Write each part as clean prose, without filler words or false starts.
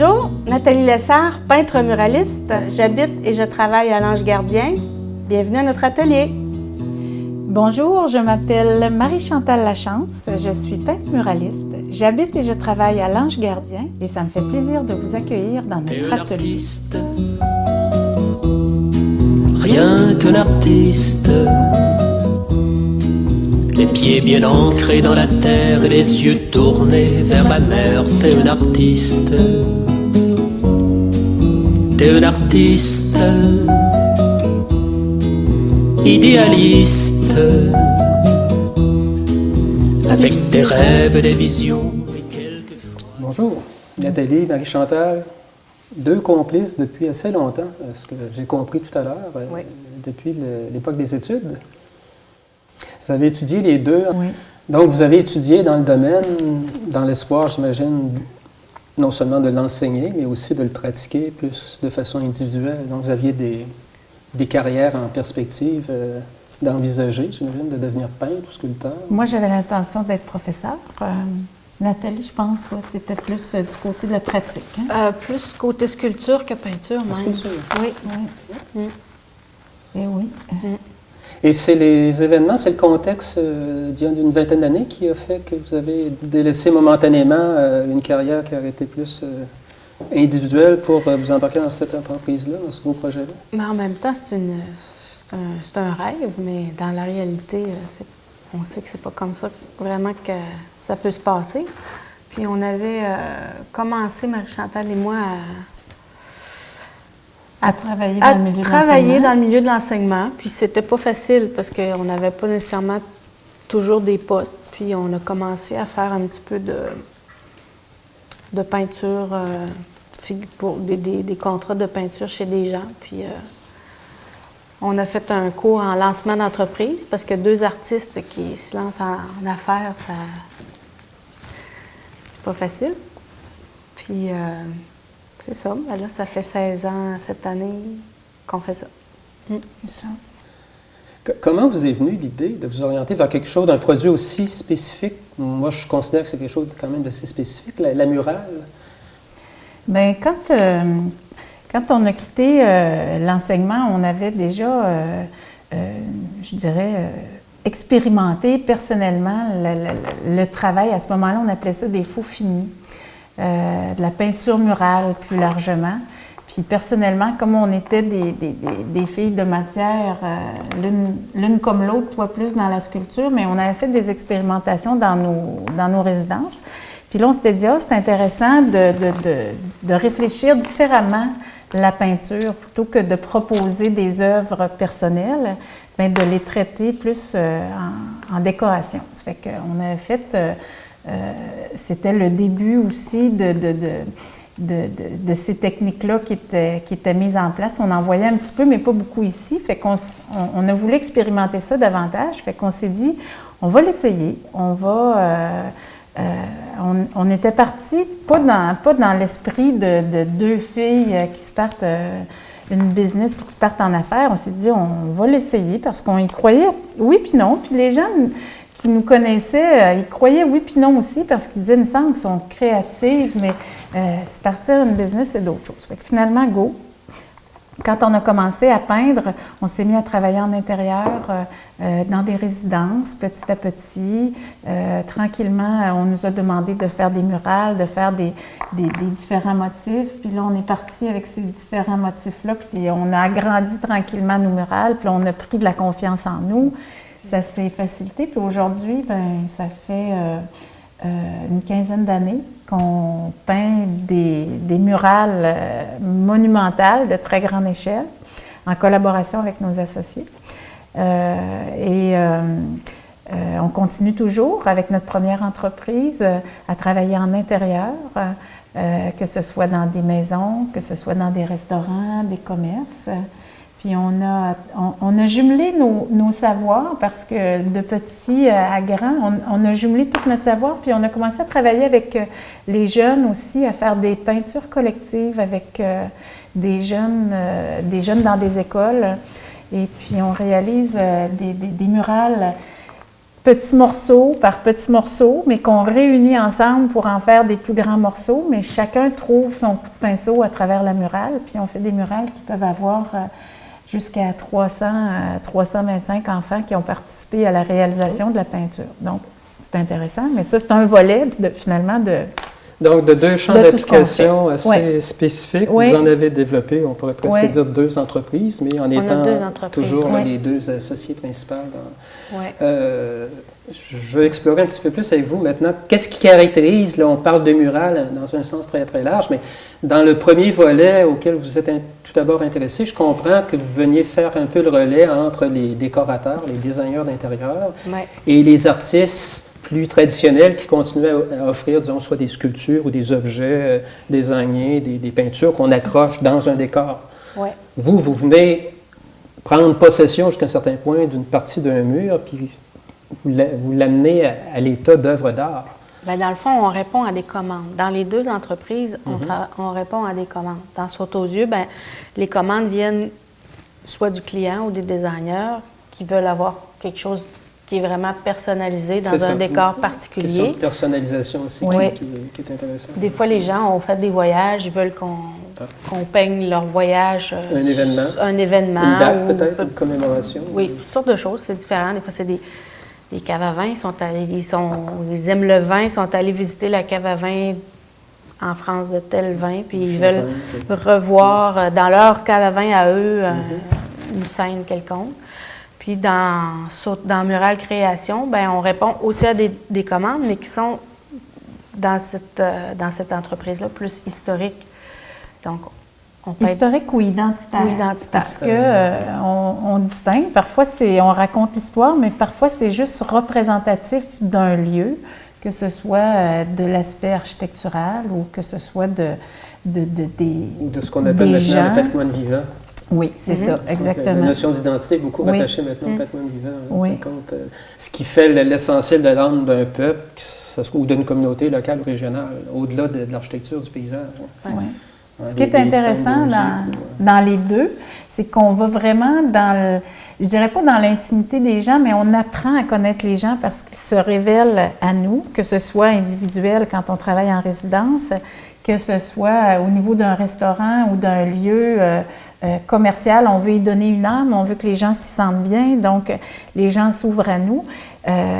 Bonjour, Nathalie Lessard, peintre muraliste. J'habite et je travaille à l'Ange Gardien. Bienvenue à notre atelier. Bonjour, je m'appelle Marie-Chantal Lachance, je suis peintre muraliste. J'habite et je travaille à l'Ange Gardien et ça me fait plaisir de vous accueillir dans notre atelier. Artiste, rien qu'un artiste, les pieds bien ancrés dans la terre et les yeux tournés vers ma mère. T'es un artiste, t'es un artiste, idéaliste, avec des rêves et des visions. Bonjour, Nathalie, Marie-Chantal, deux complices depuis assez longtemps, ce que j'ai compris tout à l'heure, Oui. depuis l'époque des études. Vous avez étudié les deux. Oui. Donc, vous avez étudié dans le domaine, dans l'espoir, j'imagine, non seulement de l'enseigner, mais aussi de le pratiquer plus de façon individuelle. Donc, vous aviez des carrières en perspective d'envisager, j'imagine, de devenir peintre ou sculpteur. Moi, j'avais l'intention d'être professeure. Nathalie, je pense que tu étais plus du côté de la pratique. Hein? Plus côté sculpture que peinture, même. Sculpture. Oui. Oui. Et oui. Et c'est les événements, c'est le contexte d'il y a une vingtaine d'années qui a fait que vous avez délaissé momentanément une carrière qui aurait été plus individuelle pour vous embarquer dans cette entreprise-là, dans ce beau projet-là? Mais en même temps, c'est un rêve, mais dans la réalité, on sait que c'est pas comme ça vraiment que ça peut se passer. Puis on avait commencé, Marie-Chantal et moi, À travailler dans le milieu de travailler l'enseignement. dans le milieu de l'enseignement. Puis c'était pas facile parce qu'on n'avait pas nécessairement toujours des postes. Puis on a commencé à faire un petit peu de peinture, pour des contrats de peinture chez des gens. Puis on a fait un cours en lancement d'entreprise parce que deux artistes qui se lancent en affaires, c'est pas facile. Puis c'est ça. Ben là, ça fait 16 ans cette année qu'on fait ça. C'est ça. Comment vous est venue l'idée de vous orienter vers quelque chose, d'un produit aussi spécifique? Moi, je considère que c'est quelque chose quand même d'assez spécifique, la murale. Bien, quand on a quitté l'enseignement, on avait déjà, je dirais, expérimenté personnellement le travail. À ce moment-là, on appelait ça des faux finis, de la peinture murale plus largement. Puis personnellement, comme on était des filles de matière, l'une comme l'autre, toi plus dans la sculpture, mais on avait fait des expérimentations dans nos résidences. Puis là, on s'était dit, c'est intéressant de réfléchir différemment la peinture, plutôt que de proposer des œuvres personnelles, bien, de les traiter plus en décoration. Ça fait qu'on avait fait, c'était le début aussi de ces techniques-là qui étaient mises en place. On en voyait un petit peu, mais pas beaucoup ici. Fait qu'on a voulu expérimenter ça davantage. Fait qu'on s'est dit, on va l'essayer, on va... on était partis, pas dans l'esprit de deux filles qui se partent une business puis qui partent en affaires. On s'est dit, on va l'essayer parce qu'on y croyait, oui puis non. Puis les gens qui nous connaissaient, ils croyaient oui puis non aussi parce qu'ils disaient, il me semble qu'ils sont créatives, mais se partir une business, c'est d'autres choses. Fait que finalement, go! Quand on a commencé à peindre, on s'est mis à travailler en intérieur, dans des résidences, petit à petit. Tranquillement, on nous a demandé de faire des murales, de faire des différents motifs. Puis là, on est parti avec ces différents motifs-là, puis on a agrandi tranquillement nos murales, puis on a pris de la confiance en nous. Ça s'est facilité, puis aujourd'hui, bien, ça fait une quinzaine d'années qu'on peint des murales monumentales de très grande échelle en collaboration avec nos associés. On continue toujours avec notre première entreprise à travailler en intérieur, que ce soit dans des maisons, que ce soit dans des restaurants, des commerces. Puis on a jumelé nos savoirs parce que de petit à grand, on a jumelé tout notre savoir. Puis on a commencé à travailler avec les jeunes aussi, à faire des peintures collectives avec des jeunes dans des écoles. Et puis on réalise des murales petits morceaux par petits morceaux, mais qu'on réunit ensemble pour en faire des plus grands morceaux, mais chacun trouve son coup de pinceau à travers la murale, puis on fait des murales qui peuvent avoir jusqu'à 325 enfants qui ont participé à la réalisation de la peinture. Donc, c'est intéressant, mais ça, c'est un volet, finalement, Donc, de 2 champs d'application assez spécifiques, oui. vous en avez développé, on pourrait presque dire 2 entreprises, mais en étant toujours les 2 associés principaux. Je veux explorer un petit peu plus avec vous maintenant. Qu'est-ce qui caractérise, là, on parle de mural dans un sens très, très large, mais dans le premier volet auquel vous êtes tout d'abord intéressé, je comprends que vous veniez faire un peu le relais entre les décorateurs, les designers d'intérieur, et les artistes plus traditionnels qui continuaient à offrir, disons, soit des sculptures ou des objets désignés, des peintures qu'on accroche dans un décor. Ouais. Vous venez prendre possession jusqu'à un certain point d'une partie d'un mur, puis vous l'amenez à l'état d'œuvre d'art. Bien, dans le fond, on répond à des commandes. Dans les 2 entreprises, on répond à des commandes. Dans Saute aux yeux, bien, les commandes viennent soit du client ou des designers qui veulent avoir quelque chose qui est vraiment personnalisé dans un décor particulier. Question de personnalisation aussi qui est intéressante. Des fois, les gens ont fait des voyages, ils veulent qu'on peigne leur voyage. Un événement. Un événement. Une date peut-être, une commémoration. Oui, toutes sortes de choses, c'est différent. Des fois, c'est des caves à vin, ils aiment le vin, ils sont allés visiter la cave à vin en France de tel vin, puis ils veulent revoir dans leur cave à vin à eux une scène quelconque. Puis dans Mural Création, bien, on répond aussi à des commandes, mais qui sont dans cette entreprise-là plus historique. Donc, historique ou identitaire? Ou identitaire. Parce que on distingue. Parfois, on raconte l'histoire, mais parfois, c'est juste représentatif d'un lieu, que ce soit de l'aspect architectural ou que ce soit de ce qu'on appelle maintenant le patrimoine vivant. Oui, c'est ça, exactement. La notion d'identité est beaucoup rattachée maintenant au patrimoine vivant. Ce qui fait l'essentiel de l'âme d'un peuple ou d'une communauté locale ou régionale, au-delà de l'architecture du paysage. Ce qui est intéressant dans les 2, c'est qu'on va vraiment je dirais pas dans l'intimité des gens, mais on apprend à connaître les gens parce qu'ils se révèlent à nous, que ce soit individuel quand on travaille en résidence, que ce soit au niveau d'un restaurant ou d'un lieu commercial, on veut y donner une âme, on veut que les gens s'y sentent bien, donc les gens s'ouvrent à nous.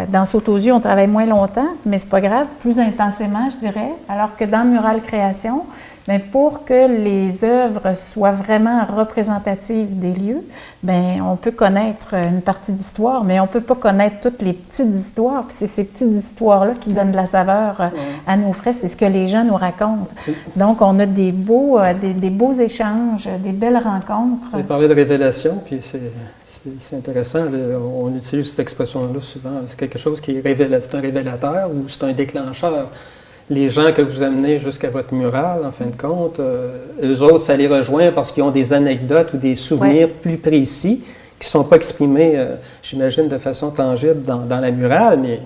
Dans Saute aux yeux, on travaille moins longtemps, mais c'est pas grave, plus intensément, je dirais, alors que dans Mural Création, bien, pour que les œuvres soient vraiment représentatives des lieux, bien, on peut connaître une partie d'histoire, mais on ne peut pas connaître toutes les petites histoires. Puis c'est ces petites histoires-là qui donnent de la saveur à nos frais. C'est ce que les gens nous racontent. Donc, on a des beaux échanges, des belles rencontres. Vous avez parlé de révélation, puis c'est intéressant. On utilise cette expression-là souvent. C'est quelque chose qui c'est un révélateur ou c'est un déclencheur. Les gens que vous amenez jusqu'à votre mural, en fin de compte, eux autres, ça les rejoint parce qu'ils ont des anecdotes ou des souvenirs plus précis qui ne sont pas exprimés, j'imagine, de façon tangible dans la murale, mais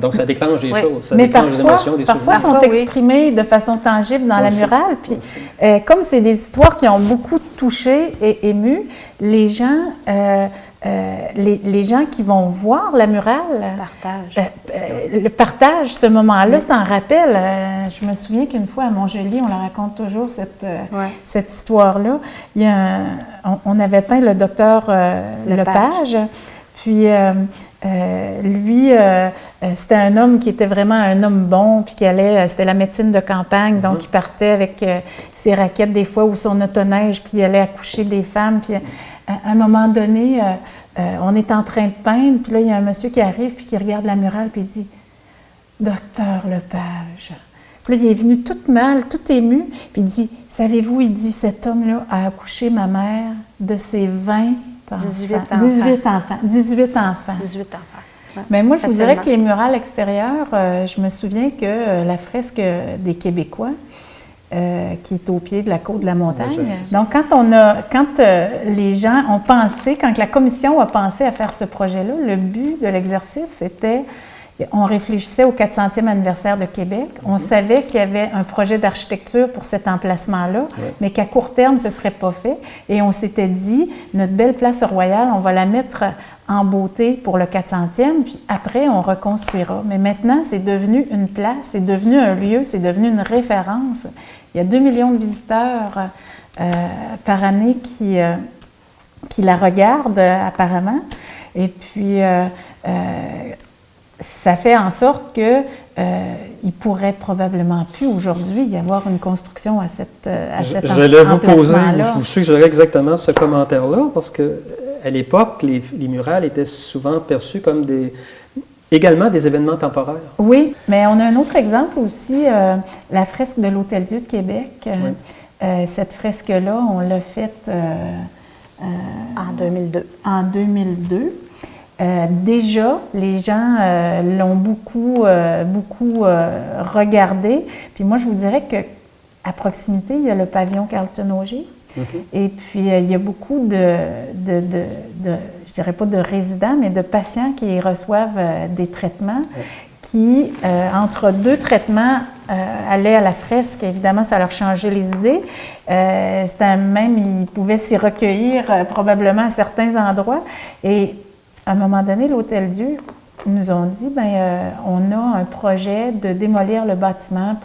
donc ça déclenche des choses, ça déclenche des émotions, des souvenirs. Parfois, sont exprimés de façon tangible dans la murale. Puis, comme c'est des histoires qui ont beaucoup touché et ému, les gens qui vont voir la murale partagent ce moment-là, s'en rappellent. Je me souviens qu'une fois à Montjoli, on la raconte toujours, cette histoire-là. On avait peint le docteur Lepage. Puis lui, c'était un homme qui était vraiment un homme bon, puis c'était la médecine de campagne, donc il partait avec ses raquettes des fois ou son autoneige, puis il allait accoucher des femmes. Puis à un moment donné, on est en train de peindre, puis là, il y a un monsieur qui arrive, puis qui regarde la murale, puis il dit « Docteur Lepage ». Puis là, il est venu tout mal, tout ému, puis il dit « Savez-vous, il dit, cet homme-là a accouché ma mère de ses 18 enfants. Ouais. Mais moi, je vous dirais que les murales extérieures, je me souviens que la fresque des Québécois, qui est au pied de la côte de la montagne. Donc, quand les gens ont pensé, quand la commission a pensé à faire ce projet-là, le but de l'exercice, c'était On réfléchissait au 400e anniversaire de Québec. On savait qu'il y avait un projet d'architecture pour cet emplacement-là, mais qu'à court terme, ce ne serait pas fait. Et on s'était dit, notre belle place royale, on va la mettre en beauté pour le 400e, puis après, on reconstruira. Mais maintenant, c'est devenu une place, c'est devenu un lieu, c'est devenu une référence. Il y a 2 millions de visiteurs par année qui la regardent, apparemment. Et puis, ça fait en sorte que il pourrait probablement plus aujourd'hui y avoir une construction à cet emplacement-là. J'allais vous poser, je vous suggérais exactement ce commentaire-là, parce qu'à l'époque, les murales étaient souvent perçues comme également des événements temporaires. Oui, mais on a un autre exemple aussi, la fresque de l'Hôtel-Dieu de Québec. Cette fresque-là, on l'a faite En 2002. En 2002. Déjà, les gens l'ont beaucoup regardé. Puis moi, je vous dirais qu'à proximité, il y a le pavillon Carleton-Auger. Et puis, il y a beaucoup je dirais pas de résidents, mais de patients qui reçoivent des traitements qui, entre 2 traitements, allaient à la fresque. Évidemment, ça leur changeait les idées. Même, ils pouvaient s'y recueillir probablement à certains endroits. Et à un moment donné, l'Hôtel-Dieu nous ont dit, on a un projet de démolir le bâtiment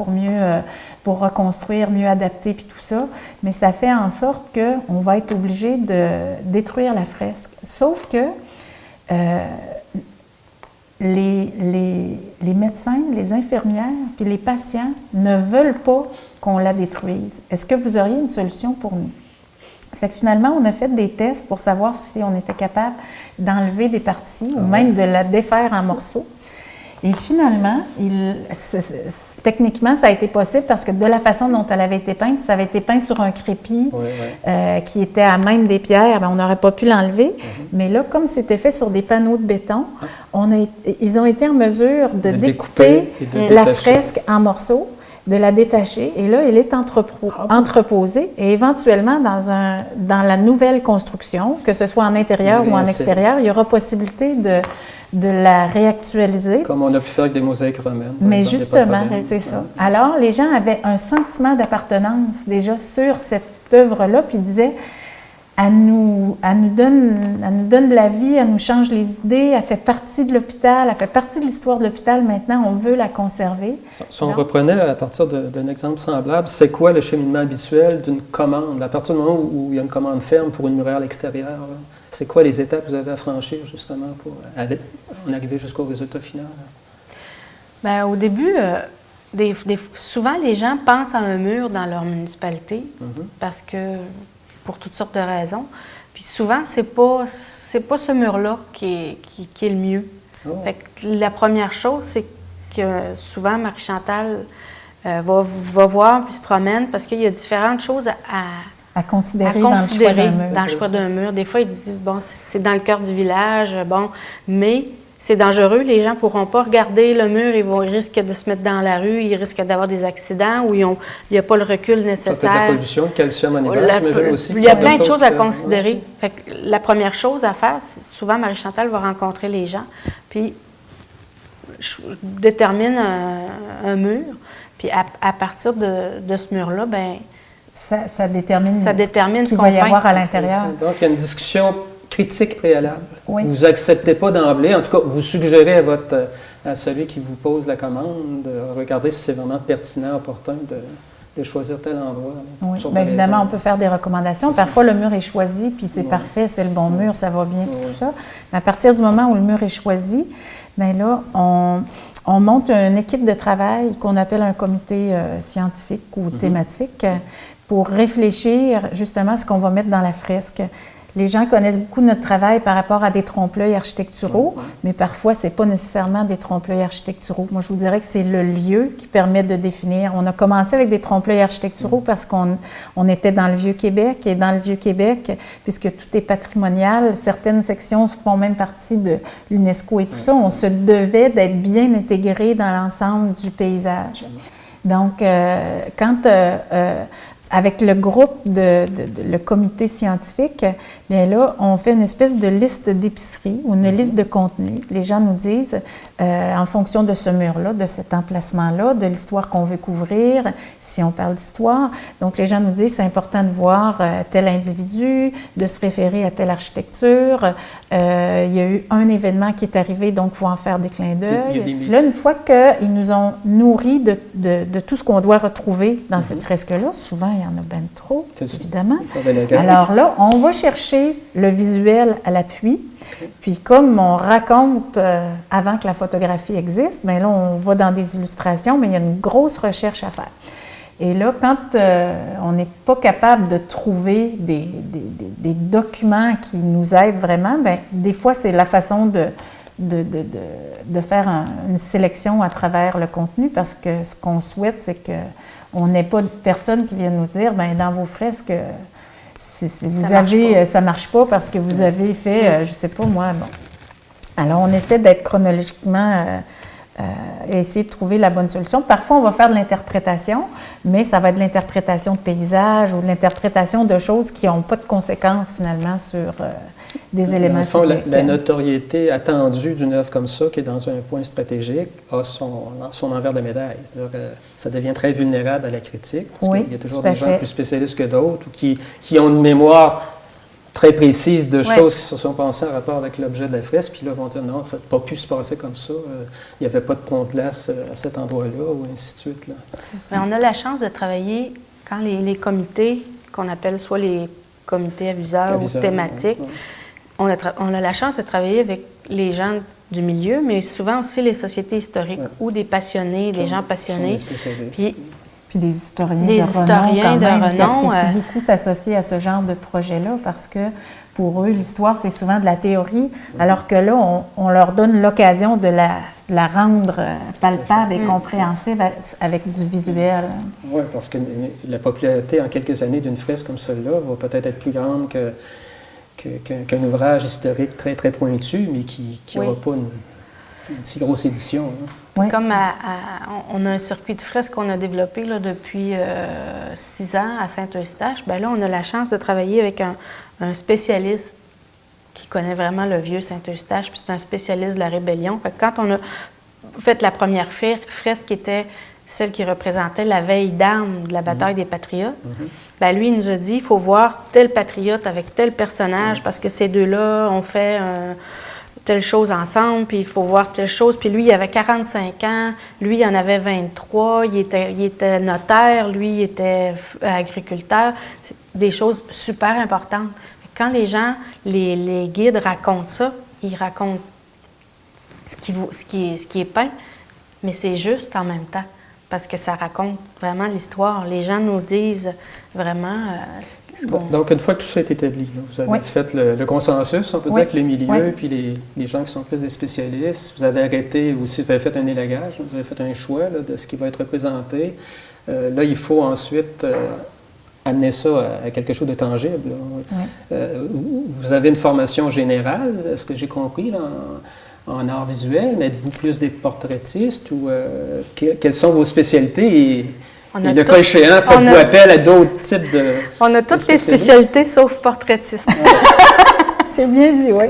pour reconstruire, mieux adapter, puis tout ça. Mais ça fait en sorte qu'on va être obligé de détruire la fresque. Sauf que les médecins, les infirmières, puis les patients ne veulent pas qu'on la détruise. Est-ce que vous auriez une solution pour nous? Ça fait que finalement, on a fait des tests pour savoir si on était capable d'enlever des parties ou même de la défaire en morceaux. Et finalement, techniquement, ça a été possible parce que de la façon dont elle avait été peinte, ça avait été peint sur un crépi qui était à même des pierres, on n'aurait pas pu l'enlever. Mais là, comme c'était fait sur des panneaux de béton, ils ont été en mesure de découper la fresque en morceaux, de la détacher, et là, elle est entreposée, et éventuellement, dans la nouvelle construction, que ce soit en intérieur ou en extérieur, il y aura possibilité de la réactualiser. Comme on a pu faire avec des mosaïques romaines. Mais justement, c'est ça. Alors, les gens avaient un sentiment d'appartenance déjà sur cette œuvre-là, puis ils disaient, elle nous donne de la vie, elle nous change les idées, elle fait partie de l'hôpital, elle fait partie de l'histoire de l'hôpital. Maintenant, on veut la conserver. Si on reprenait à partir d'un exemple semblable, c'est quoi le cheminement habituel d'une commande? À partir du moment où il y a une commande ferme pour une murale extérieure, c'est quoi les étapes que vous avez à franchir justement pour en arriver jusqu'au résultat final? Bien, au début, souvent les gens pensent à un mur dans leur municipalité parce que pour toutes sortes de raisons. Puis souvent, c'est pas ce mur-là qui est le mieux. Fait que la première chose, c'est que souvent, Marie-Chantal va voir puis se promène parce qu'il y a différentes choses à considérer dans le choix d'un mur. Des fois, ils disent, bon, c'est dans le cœur du village, bon, mais c'est dangereux, les gens ne pourront pas regarder le mur, ils risquent de se mettre dans la rue, ils risquent d'avoir des accidents ou il n'y a pas le recul nécessaire. Ça peut être la pollution, le calcium en hiver, j'imagine aussi. Il y a plein de choses à considérer. Fait que la première chose à faire, c'est souvent Marie-Chantal va rencontrer les gens, puis détermine un mur, puis à partir de ce mur-là, bien, ça détermine ce qu'il va y avoir à l'intérieur. Donc, il y a une discussion critique préalable. Oui. Vous n'acceptez pas d'emblée, en tout cas, vous suggérez à celui qui vous pose la commande de regarder si c'est vraiment pertinent, opportun de choisir tel endroit. Oui. Bien, évidemment, on peut faire des recommandations. Parfois, le mur est choisi, puis c'est parfait, c'est le bon mur, ça va bien, tout ça. Mais à partir du moment où le mur est choisi, bien là, on monte une équipe de travail qu'on appelle un comité scientifique ou thématique pour réfléchir justement à ce qu'on va mettre dans la fresque. Les gens connaissent beaucoup notre travail par rapport à des trompe-l'œil architecturaux, mais parfois, ce n'est pas nécessairement des trompe-l'œil architecturaux. Moi, je vous dirais que c'est le lieu qui permet de définir. On a commencé avec des trompe-l'œil architecturaux parce qu'on était dans le Vieux-Québec, et dans le Vieux-Québec, puisque tout est patrimonial, certaines sections font même partie de l'UNESCO et tout ça, on se devait d'être bien intégré dans l'ensemble du paysage. Donc, quand avec le groupe le comité scientifique, bien là, on fait une espèce de liste d'épicerie ou une liste de contenu. Les gens nous disent, en fonction de ce mur-là, de cet emplacement-là, de l'histoire qu'on veut couvrir, si on parle d'histoire. Donc, les gens nous disent, c'est important de voir tel individu, de se référer à telle architecture. Il y a eu un événement qui est arrivé, donc il faut en faire des clins d'œil. Là, une fois qu'ils nous ont nourris de tout ce qu'on doit retrouver dans cette fresque-là, souvent, il y en a bien trop, évidemment. Alors là, on va chercher le visuel à l'appui. Puis comme on raconte avant que la photographie existe, bien là, on va dans des illustrations, mais il y a une grosse recherche à faire. Et là, quand on n'est pas capable de trouver des documents qui nous aident vraiment, bien, des fois, c'est la façon de faire une sélection à travers le contenu, parce que ce qu'on souhaite, c'est qu'on n'ait pas de personnes qui viennent nous dire, bien, dans vos fresques, ça marche pas parce que vous avez fait, je sais pas moi, bon. Alors, on essaie d'être chronologiquement et essayer de trouver la bonne solution. Parfois, on va faire de l'interprétation, mais ça va être de l'interprétation de paysages ou de l'interprétation de choses qui n'ont pas de conséquences, finalement, sur des éléments physiques. La notoriété attendue d'une œuvre comme ça, qui est dans un point stratégique, a son envers de médaille. C'est-à-dire que ça devient très vulnérable à la critique, parce qu'il y a toujours des gens plus spécialistes que d'autres, ou qui ont une mémoire très précise de choses qui se sont passées en rapport avec l'objet de la fresque, puis là, vont dire non, ça n'a pas pu se passer comme ça, il n'y avait pas de pont de glace à cet endroit-là, ou ainsi de suite. Là. Mais on a la chance de travailler quand les comités, qu'on appelle soit les comités aviseurs ou thématiques, on a la chance de travailler avec les gens du milieu, mais souvent aussi les sociétés historiques ou des passionnés, des gens passionnés. Puis des historiens de renom, qui apprécient beaucoup s'associer à ce genre de projet-là, parce que pour eux, l'histoire, c'est souvent de la théorie, alors que là, on leur donne l'occasion de la rendre palpable et compréhensible avec du visuel. Oui, parce que la popularité en quelques années d'une fresque comme celle-là va peut-être être plus grande qu'un ouvrage historique très, très pointu, mais qui n'aura pas une si grosse édition. Hein. Oui. Comme on a un circuit de fresques qu'on a développé là, depuis 6 ans à Saint-Eustache, bien là, on a la chance de travailler avec un spécialiste qui connaît vraiment le vieux Saint-Eustache, puis c'est un spécialiste de la rébellion. Fait que quand on a fait la première fresque, qui était celle qui représentait la veille d'armes de la bataille des Patriotes, bien, lui, il nous a dit, il faut voir tel patriote avec tel personnage, parce que ces deux-là ont fait telle chose ensemble, puis il faut voir telle chose. Puis lui, il avait 45 ans, lui, il en avait 23, il était notaire, lui, il était agriculteur. C'est des choses super importantes. Quand les gens, les guides racontent ça, ils racontent ce qui est peint, mais c'est juste en même temps, parce que ça raconte vraiment l'histoire. Les gens nous disent vraiment... Donc, une fois que tout ça est établi, là, vous avez fait le consensus, on peut dire, avec les milieux, puis les gens qui sont plus des spécialistes. Vous avez arrêté aussi, vous avez fait un élagage, vous avez fait un choix là, de ce qui va être représenté. Là, il faut ensuite amener ça à quelque chose de tangible. Vous avez une formation générale, ce que j'ai compris, là, en art visuel, mais êtes-vous plus des portraitistes ou quelles sont vos spécialités et le cas échéant, faites-vous appel à d'autres types de... On a toutes les spécialités sauf portraitistes. C'est bien dit, oui.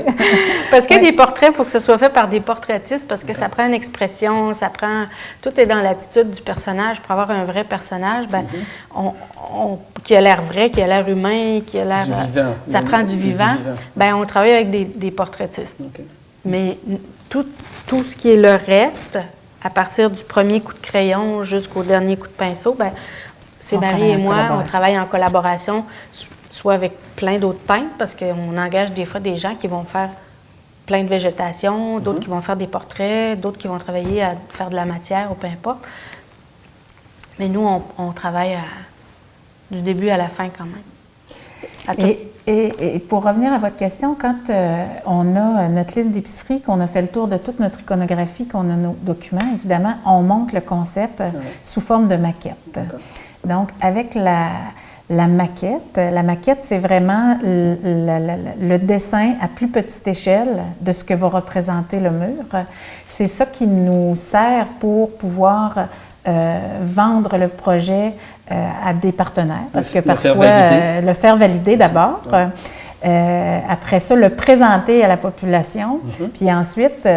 Parce que des portraits, il faut que ce soit fait par des portraitistes, parce que ça prend une expression, tout est dans l'attitude du personnage. Pour avoir un vrai personnage, ben, qui a l'air vrai, qui a l'air humain, qui a l'air... Du vivant. Ça prend du vivant. Ben, on travaille avec des portraitistes. Okay. Mais tout ce qui est le reste, à partir du premier coup de crayon jusqu'au dernier coup de pinceau, ben, c'est Marie et moi, on travaille en collaboration, soit avec plein d'autres peintres, parce qu'on engage des fois des gens qui vont faire plein de végétation, d'autres qui vont faire des portraits, d'autres qui vont travailler à faire de la matière ou peu importe. Mais nous, on travaille du début à la fin quand même. Et pour revenir à votre question, quand on a notre liste d'épicerie, qu'on a fait le tour de toute notre iconographie, qu'on a nos documents, évidemment, on monte le concept sous forme de maquette. Donc, avec la maquette, c'est vraiment le dessin à plus petite échelle de ce que va représenter le mur. C'est ça qui nous sert pour pouvoir vendre le projet à des partenaires, parce que Le faire parfois, valider. le faire valider d'abord. Après ça, le présenter à la population, puis ensuite,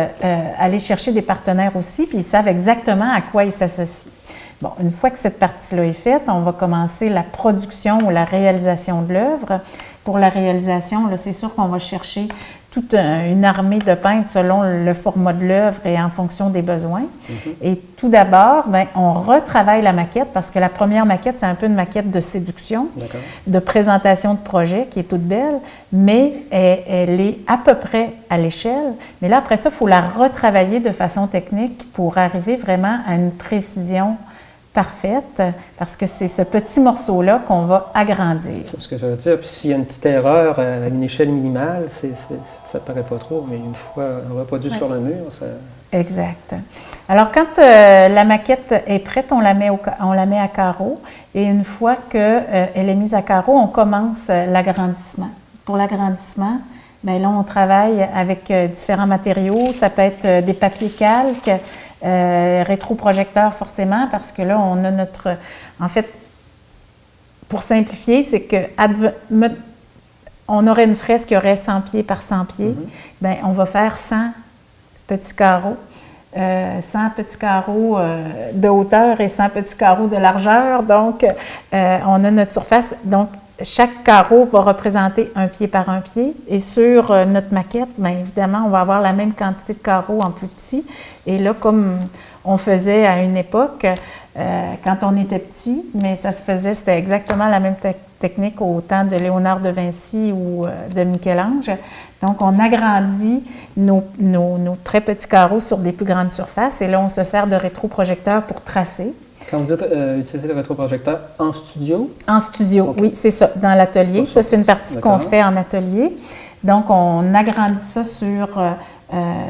aller chercher des partenaires aussi, puis ils savent exactement à quoi ils s'associent. Bon, une fois que cette partie-là est faite, on va commencer la production ou la réalisation de l'œuvre. Pour la réalisation, là, c'est sûr qu'on va chercher toute une armée de peintres selon le format de l'œuvre et en fonction des besoins. Et tout d'abord, bien, on retravaille la maquette parce que la première maquette, c'est un peu une maquette de séduction, de présentation de projet qui est toute belle, mais elle est à peu près à l'échelle. Mais là, après ça, il faut la retravailler de façon technique pour arriver vraiment à une précision parfaite, parce que c'est ce petit morceau-là qu'on va agrandir. C'est ce que je veux dire. Puis s'il y a une petite erreur à une échelle minimale, ça ne paraît pas trop, mais une fois reproduit sur le mur, ça... Exact. Alors, quand la maquette est prête, on la met à carreau, et une fois qu'elle est mise à carreau, on commence l'agrandissement. Pour l'agrandissement, bien là, on travaille avec différents matériaux. Ça peut être des papiers calques, rétroprojecteurs forcément, parce que là, on a notre... En fait, pour simplifier, c'est que on aurait une fresque qui aurait 100 pieds par 100 pieds. Bien, on va faire 100 petits carreaux. 100 petits carreaux de hauteur et 100 petits carreaux de largeur. Donc, on a notre surface. Donc, chaque carreau va représenter 1 pied par 1 pied. Et sur notre maquette, bien évidemment, on va avoir la même quantité de carreaux en plus petit. Et là, comme on faisait à une époque, quand on était petit, mais ça se faisait, c'était exactement la même technique au temps de Léonard de Vinci ou de Michel-Ange. Donc, on agrandit nos très petits carreaux sur des plus grandes surfaces. Et là, on se sert de rétroprojecteurs pour tracer. Quand vous dites utiliser le rétroprojecteur en studio? En studio, Okay. oui, c'est ça, dans l'atelier. Ça, c'est une partie qu'on D'accord. fait en atelier. Donc, on agrandit ça sur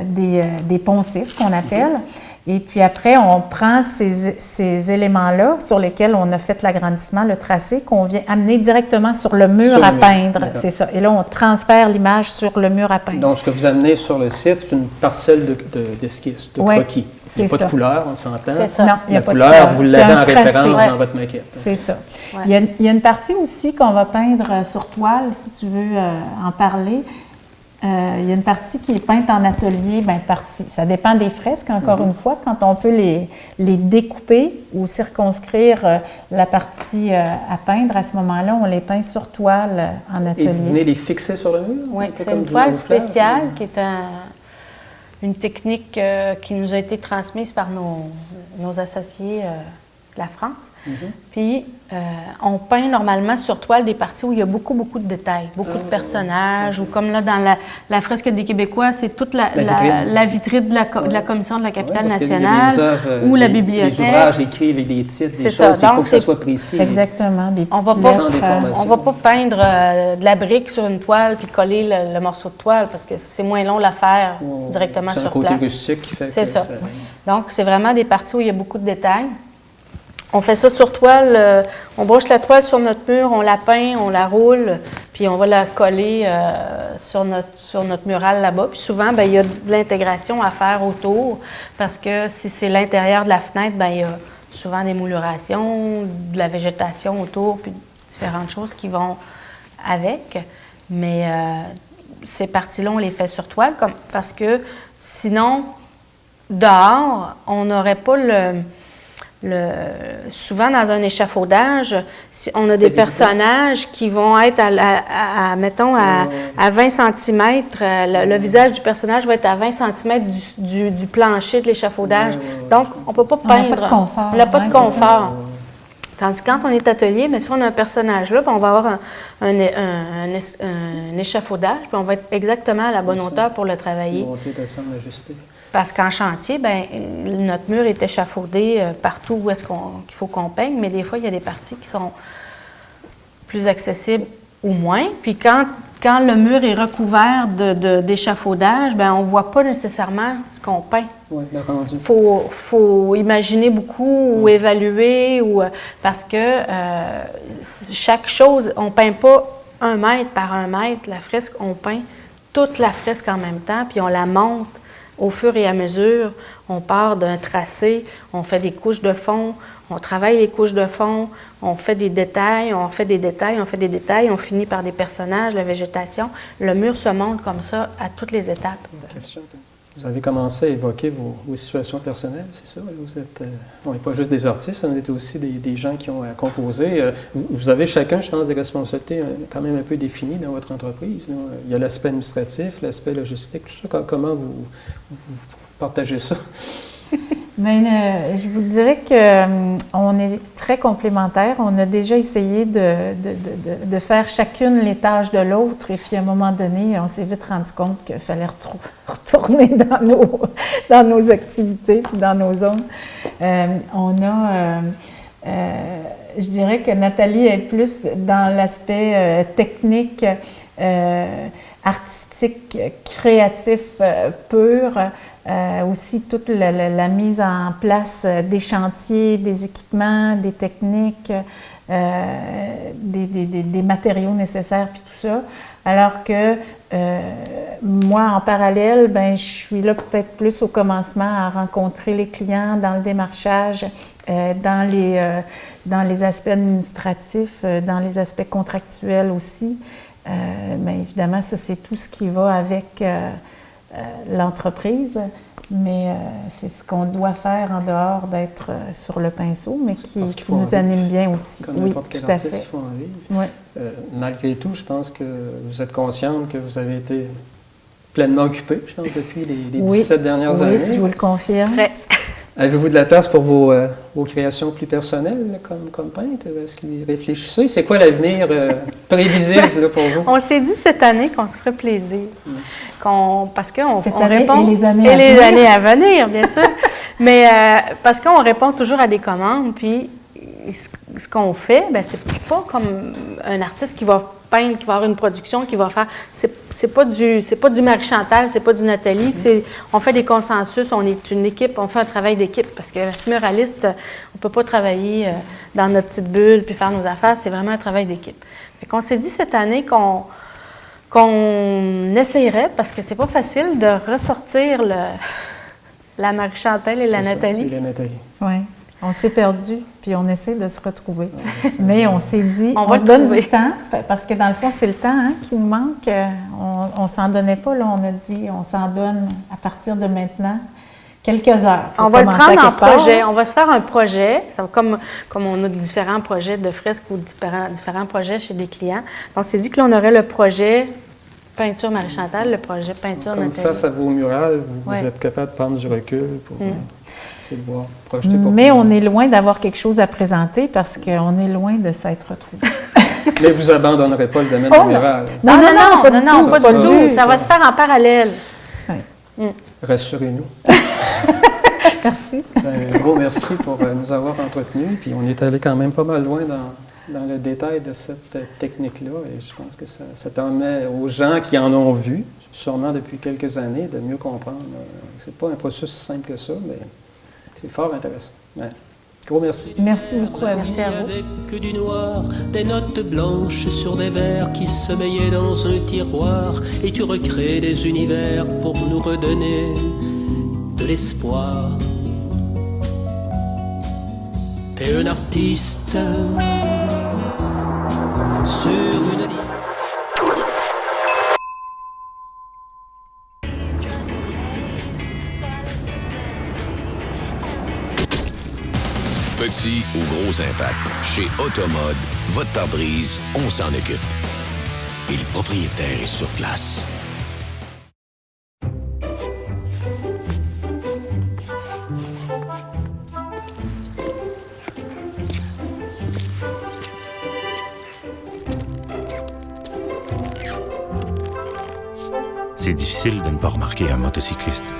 des poncifs qu'on appelle. Et puis après, on prend ces éléments-là sur lesquels on a fait l'agrandissement, le tracé, qu'on vient amener directement sur le mur à peindre. C'est ça. Et là, on transfère l'image sur le mur à peindre. Donc, ce que vous amenez sur le site, c'est une parcelle d'esquisse, de croquis. Il n'y a pas de couleur, on s'entend. C'est ça. Non, il n'y a La pas de couleur, couleur. vous C'est l'avez un en tracé. référence dans votre maquette. C'est ça. Ouais. Il y a une partie aussi qu'on va peindre sur toile, si tu veux en parler. Il y a une partie qui est peinte en atelier, bien partie. Ça dépend des fresques, encore une fois, quand on peut les découper ou circonscrire la partie à peindre, à ce moment-là, on les peint sur toile en atelier. Et vous venez les fixer sur le mur? Oui, un peu c'est comme une du toile camouflage, spéciale ou- qui est une technique qui nous a été transmise par nos associés de la France. Puis, on peint normalement sur toile des parties où il y a beaucoup, beaucoup de détails, beaucoup de personnages, ou comme là, dans la fresque des Québécois, c'est toute la vitrine de la Commission de la capitale parce qu'il y a nationale des œuvres, ou la des bibliothèque. ouvrages écrits avec des titres, des C'est choses, ça. puis il faut Donc, que ça c'est- soit précis. Exactement, des On va petites pas, Sans déformation. on va pas peindre de la brique sur une toile puis coller le morceau de toile parce que c'est moins long à faire directement C'est un sur côté place. rustique qui fait C'est que ça. Donc, c'est vraiment des parties où il y a beaucoup de détails. On fait ça sur toile, on broche la toile sur notre mur, on la peint, on la roule, puis on va la coller sur notre mural là-bas. Puis souvent, bien, il y a de l'intégration à faire autour, parce que si c'est l'intérieur de la fenêtre, bien, il y a souvent des moulurations, de la végétation autour, puis différentes choses qui vont avec. Mais ces parties-là, on les fait sur toile, parce que sinon, dehors, on n'aurait pas souvent dans un échafaudage, on a des personnages qui vont être mettons, à 20 cm. Le visage du personnage va être à 20 cm du plancher de l'échafaudage. Donc, on ne peut pas peindre. On n'a pas de confort. On n'a pas de Ouais, confort. Tandis que quand on est atelier, mais si on a un personnage là, puis on va avoir un échafaudage, puis on va être exactement à la bonne hauteur pour le travailler. Monter, descendre, ajuster. Parce qu'en chantier, bien, notre mur est échafaudé partout où est-ce qu'il faut qu'on peigne, mais des fois, il y a des parties qui sont plus accessibles ou moins. Puis quand le mur est recouvert d'échafaudage, bien, on ne voit pas nécessairement ce qu'on peint. Oui, le rendu. Il faut imaginer beaucoup ou évaluer, parce que chaque chose, on ne peint pas 1 mètre par 1 mètre. La fresque, on peint toute la fresque en même temps, puis on la monte au fur et à mesure. On part d'un tracé, on fait des couches de fond, On travaille les couches de fond, on fait des détails, on fait des détails, on fait des détails, on finit par des personnages, la végétation. Le mur se monte comme ça à toutes les étapes. Question. Vous avez commencé à évoquer vos situations personnelles, c'est ça? Vous êtes, on n'est pas juste des artistes, on est aussi des gens qui ont composé. Vous avez chacun, je pense, des responsabilités quand même un peu définies dans votre entreprise. Là. Il y a l'aspect administratif, l'aspect logistique, tout ça. Comment vous partagez ça? Mais je vous dirais qu'on est très complémentaires. On a déjà essayé de faire chacune les tâches de l'autre et puis à un moment donné, on s'est vite rendu compte qu'il fallait retourner dans nos activités puis dans nos zones. Je dirais que Nathalie est plus dans l'aspect technique, artistique, créatif pur. Aussi toute la mise en place des chantiers, des équipements, des techniques, des matériaux nécessaires, puis tout ça. Alors que moi, en parallèle, ben, je suis là peut-être plus au commencement à rencontrer les clients dans le démarchage, dans les aspects administratifs, dans les aspects contractuels aussi. Mais évidemment, ça, c'est tout ce qui va avec l'entreprise, mais c'est ce qu'on doit faire en dehors d'être sur le pinceau, mais qui nous anime bien aussi. Comme oui, n'importe quel tout à artiste, fait. il faut en vivre. Oui. Malgré tout, je pense que vous êtes consciente que vous avez été pleinement occupée, je pense, depuis les 17 dernières années. Oui, je vous le confirme. Ouais. Avez-vous de la place pour vos créations plus personnelles comme peintre? Est-ce que vous réfléchissez? C'est quoi l'avenir prévisible là, pour vous? On s'est dit cette année qu'on se ferait plaisir. Parce qu'on répond... Et les années à venir, bien sûr. Mais parce qu'on répond toujours à des commandes, puis ce qu'on fait, ben c'est pas comme un artiste qui va peindre, qui va avoir une production, qui va faire... C'est pas du Marie-Chantal, c'est pas du Nathalie, on fait des consensus, on est une équipe, on fait un travail d'équipe, parce que muraliste, on peut pas travailler dans notre petite bulle puis faire nos affaires, c'est vraiment un travail d'équipe. Fait qu'on s'est dit cette année qu'on essayerait, parce que c'est pas facile de ressortir la Marie-Chantal et la Nathalie. Et la Nathalie. Oui. On s'est perdu, puis on essaie de se retrouver. Mais on s'est dit, on se donne du temps, parce que dans le fond, c'est le temps qui nous manque. On ne s'en donnait pas, là, on a dit, on s'en donne à partir de maintenant quelques heures. On va le prendre en projet, on va se faire un projet, comme on a différents projets de fresques ou différents projets chez des clients. On s'est dit que là, on aurait le projet peinture Marie-Chantal, le projet peinture Comme Nathalie. face à vos murales, vous êtes capable de prendre du recul pour essayer de voir, projeter pour Mais on est loin d'avoir quelque chose à présenter parce qu'on est loin de s'être retrouvés. Mais vous n'abandonnerez pas le domaine du mural. Non, pas du tout. Ça va se faire en parallèle. Oui. Rassurez-nous. Merci. Un gros merci pour nous avoir entretenus. Puis on est allé quand même pas mal loin dans le détail de cette technique-là. Et je pense que ça permet aux gens qui en ont vu, sûrement depuis quelques années, de mieux comprendre. C'est pas un processus simple que ça, mais c'est fort intéressant. Ouais. Gros merci. Merci beaucoup à vous. Merci à vous. Avec du noir, des notes blanches sur des verres qui sommeillaient dans un tiroir, et tu recrées des univers pour nous redonner de l'espoir. T'es un artiste sur une ligne. Petit ou gros impact, chez Automode, votre pare-brise, on s'en occupe. Et le propriétaire est sur place. C'est difficile de ne pas remarquer un motocycliste.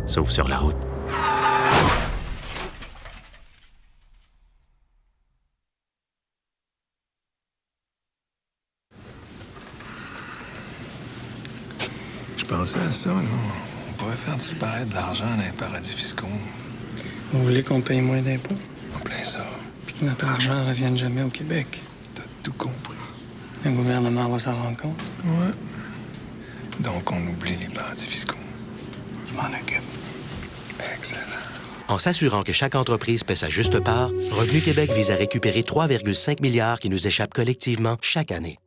Sauf sur la route. Je pensais à ça, là. On pourrait faire disparaître de l'argent dans les paradis fiscaux. Vous voulez qu'on paye moins d'impôts? En plein ça. Puis que notre argent ne revienne jamais au Québec. T'as tout compris. Le gouvernement va s'en rendre compte. Ouais. Donc, on oublie les paradis fiscaux. Je m'en occupe. Excellent. En s'assurant que chaque entreprise paie sa juste part, Revenu Québec vise à récupérer 3,5 milliards qui nous échappent collectivement chaque année.